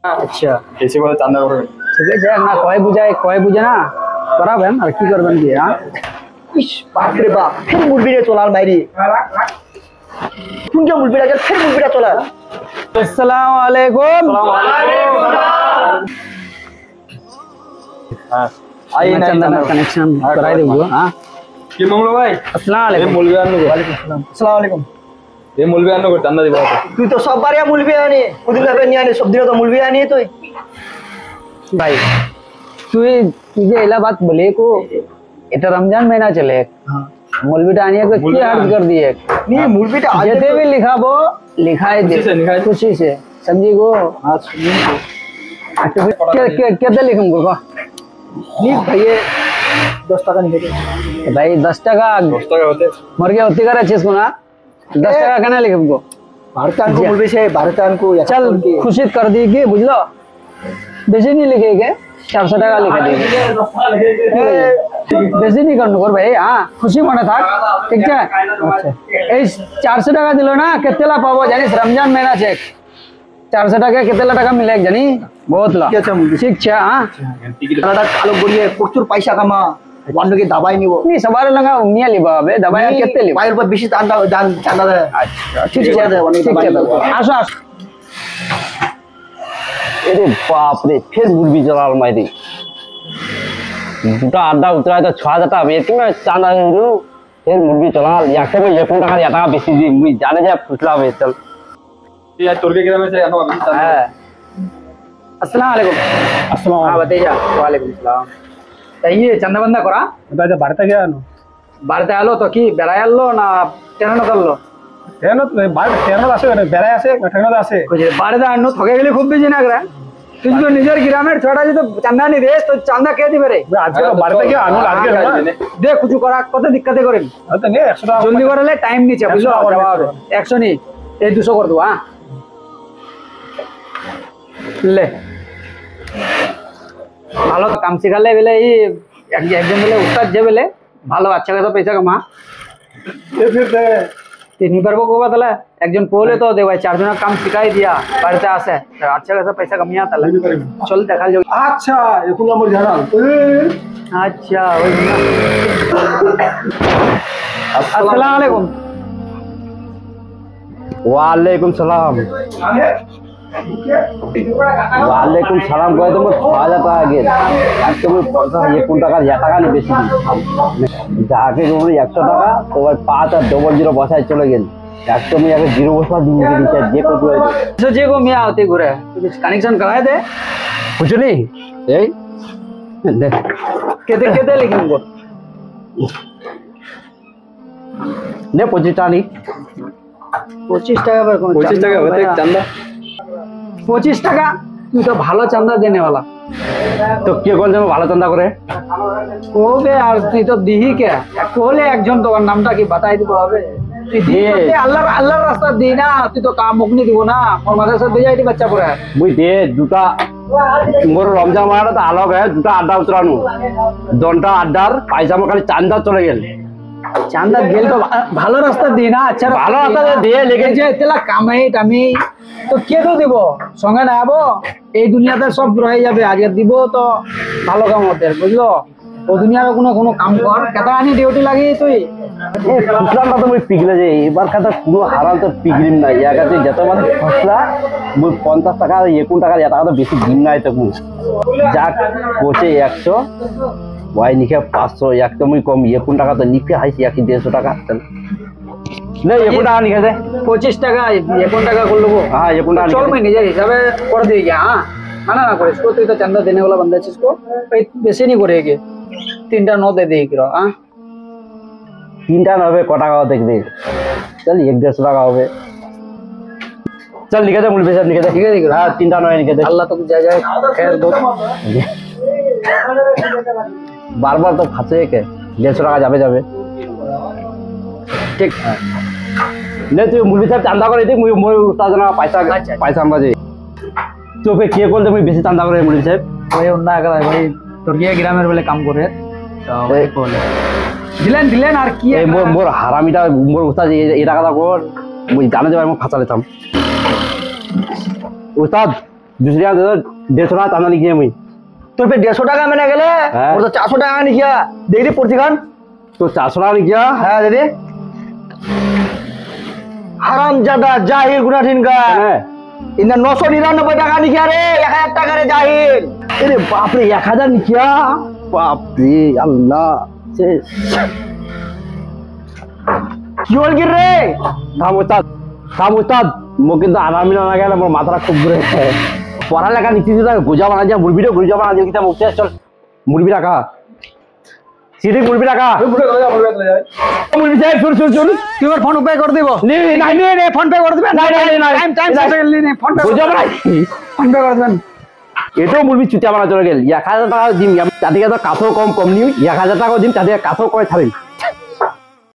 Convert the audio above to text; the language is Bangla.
আচ্ছা এসে বলে চান্দা করবেন। ঠিক আছে না কয় বুঝে না করাবেন আর কি করবেন কি হ্যাঁ ইস বাপরে বাপ ফের মুরবিটা চলার বাইরে কোনটা মুরবিটা গেল ফের মুরবিটা চলার আসসালামু আলাইকুম হ্যাঁ আই না চন্দনা কানেকশন করাই দেবো হ্যাঁ কি মঙ্গল ভাই আসসালামু এই আলাইকুম মুলবি আনো ওয়ালাইকুম আসসালাম আসসালামু আলাইকুম এই মুলবি আনো চান্দা দিব তুই তো সব বারে মুলবি আনি কুদিন হবে নিয়ে আনি সব দিন তো মুলবি আনি তুই भाई तुझे इला बात बोले को এটা রমজান মহিনা চলে মৌলবিটা আনিয়ে কি अर्ज कर दिए নি মুলবিটা যেতে भी लिखाबो लिखाई दे खुशी से समझी गो हां सुनी কেতে লিখুম গো নি ভাই 10 টাকা নিয়ে দে भाई 10 টাকা 10 টাকা হতে मर गया होती करे चीज को ना 10 টাকা কেন লিখুম গো भारतान को मुलबी से भारतान को चल खुशी कर दी कि बुझलो বেশি नहीं लिखेगे 400 টাকা লিখে দিবে বেশি नहीं करनो कर भाई हां खुशी মনে থাক ঠিক আছে আচ্ছা এই 400 টাকা দিলো না কেতেলা পাবো জানিস রমজান মহিনা চেক 400 টাকা কেতেলা টাকা মিলে জানি বহুত লা ঠিক আছে हां টাকাটা আলো গড়িয়ে প্রচুর পয়সা কামা ওয়ান্ডকে দাবাই নিব নি সবার লাগা নিয়ে লিবা হবে দাবাই আর কেতে লিবা পায়ের উপর বেশি চান্দা দেয় আচ্ছা ঠিক আছে অনেক দাবাই আসো আসো अरे बाप रे फिर मुर्गी जलाल मारी দুটা আড্ডা উতরায় তো 6000 টাকা বেশি না চাঁদা হলো फिर मुर्गी जलाल याके में 1 টাকা या টাকা বেশি দি মুই জানে যা ফুসলা হবে চল এই তোরকে গ্রামে से আনো আমি চান্দা হ্যাঁ अस्सलाम वालेकुम আসসালামু हां बताइए वालेकुम सलाम তাইয়ে চান্দা বান্দা করা আলাইকুম বাড়িতে গিয়ে আনো বাড়িতে আলো তো কি বেড়াই আলো না ট্রেনে করলো ট্রেন ট্রেন আছে বেড়াই আছে ট্রেন আছে বাড়িতে আনো থকে গেলে খুব বেশি না করে তুই তো নিজের গ্রামের ছোটা যদি চান্দা নি দে তো চান্দা কে দিবে রে আজকে বাড়িতে গিয়ে আনো আজকে দে কিছু করা কত দিক্কতে করেন হয়তো নে 100 টাকা জলদি করলে টাইম নিচে বুঝলো 100 নি এই 200 করে দেবো হ্যাঁ ले ভালো কাম শিখালে বেলে এই একজন বেলে উস্তাদ যে বেলে ভালো আচ্ছা খাসা পয়সা কামা फिर তিনি পারবো কোবা তাহলে একজন পড়লে তো দে ভাই চারজনের কাম শিখাই দিয়া বাড়িতে আসে আচ্ছা খাসা পয়সা কামিয়া তাহলে চল দেখা যাবে আচ্ছা এখন আমার জানা আচ্ছা ওই না আসসালামু আলাইকুম वालेकुम सलाम वालेकुम सलाम কয় তো 6000 টাকা আগে আজকে মই 50 টাকা या টাকা নি বেশি যাকে তুমি 100 টাকা তো ভাই 5 আর ডবল জিরো বসায় চলে গেল আজকে আমি আগে জিরো বসা দিয়ে দিচ্ছি যে কত হইছে सोचे को मिया होते घुरे कनेक्शन कराए दे कुछ नहीं এই দেখ केते केते लिखूं को নে 25 টাকা নি 25 টাকা पर कौन 25 টাকা হতে চান্দা 25 টাকা তুই তো ভালো চান্দা দেনে वाला তো কে কোন জন্য ভালো চান্দা করে কোবে আর তুই তো দিহি কে কোলে একজন তোমার নামটা কি বাতাই দিব হবে তুই দিতে আল্লাহর রাস্তা দি না তুই তো কাম মুকনি দিব না মোর মাদ্রাসা দিয়ে যাইতি বাচ্চা পড়ে মুই দে দুটা মোর রমজান মারা তো আলোক হয় দুটা আড্ডা উতরানো দনটা আড্ডার পয়সা আমার খালি চান্দা চলে গেল চান্দা গেল তো ভালো রাস্তা দি না আচ্ছা ভালো রাস্তা দিয়ে লেগে যে তেলা কামাই টামি তো কে তো দিব সঙ্গে না আবো এই দুনিয়াতে সব রয়ে যাবে আগে দিব তো ভালো কাম হতে বুঝলো ও দুনিয়ার কোনো কাম কর কেতা আনি ডিউটি লাগি তুই ফুসলাটা তো মুই পিগলে যে এবার কথা পুরো হারাল তো পিগলিম না ইয়াগাতে যত মানে ফসলা মুই 50 টাকা 1 টাকা টাকা তো বেশি দিন নাই তো মুই যাক কোচে 100 ওয়াই নিকে 500 এক তো মুই কম 1 টাকা তো নিপে হাইছি 150 টাকা না 1 টাকা নিকে দে 25 টাকা 1 টাকা कर लो हां 1 টাকা चल मैं নিজে হিসাবে कर देगी हां माना ना करे इसको तो इतना चंदा देने वाला बंदा है इसको वैसे नहीं करेगी 3টা नो दे देगी हां 3টা হবে ক টাকা দেখবে চল 150 টাকা হবে চল লিখে দে মূল বেশি লিখে দে ठीक है हां 3টা নয় লিখে দে अल्लाह तुम जा जाए खैर दो বারবার তো ফাঁসে কে 150 টাকা যাবে যাবে ठीक নে তুই মুরবি সাহেব চান্দা করে দিক মুই মই উস্তাদ না পয়সা পয়সা আমরা যে তো ফে কে কোন তুমি বেশি চান্দা করে মুরবি সাহেব ওই অন্য আগে ভাই তুর্কিয়া গ্রামের বলে কাম করে তো ওই বলে দিলেন আর কি এই মোর হারামিটা মোর উস্তাদ এই টাকাটা কর মুই জানে যে আমি ফাঁসা লেতাম উস্তাদ দুসরি টাকা 150 টাকা চান্দা নিয়ে আমি তোর পে 150 টাকা মেনে গেলে হ্যাঁ। ওর তো 400 টাকা নিকিয়া দেখি পড়ছি খান তো 400 টাকা নিয়ে হ্যাঁ দিদি হারাম জাদা জাহিল গুনাঠিন কা হ্যাঁ ইনা 999 টাকা নিকিয়া রে 1000 টাকা রে জাহিল আরে বাপ রে 1000 নিকিয়া বাপ রে আল্লাহ শেষ কি হল কি রে থাম উস্তাদ মোক কিন্তু আরামি না গেলে আমার মাথাটা খুব ঘুরে পড়ালেখা নীতি গোজা বানা যা মুরবিটা গোজা বানা দিয়ে কিতা মুখতে চল মুরবি রাখা সিধি মুরবি রাখা মুরবি যাই শুন শুন শুন তুই ওর ফোন পে করে দিব নাই নে ফোন পে করে দিবেন টাইম ফোন পে গোজা বানাই ফোন পে করে দিবেন এটাও মুরবি চুতিয়া বানা চলে গেল 1000 টাকা দিম তাদেরকে তো কাঠও কম নিউ 1000 টাকা দিম তাদের কাঠও কয় ছাড়িম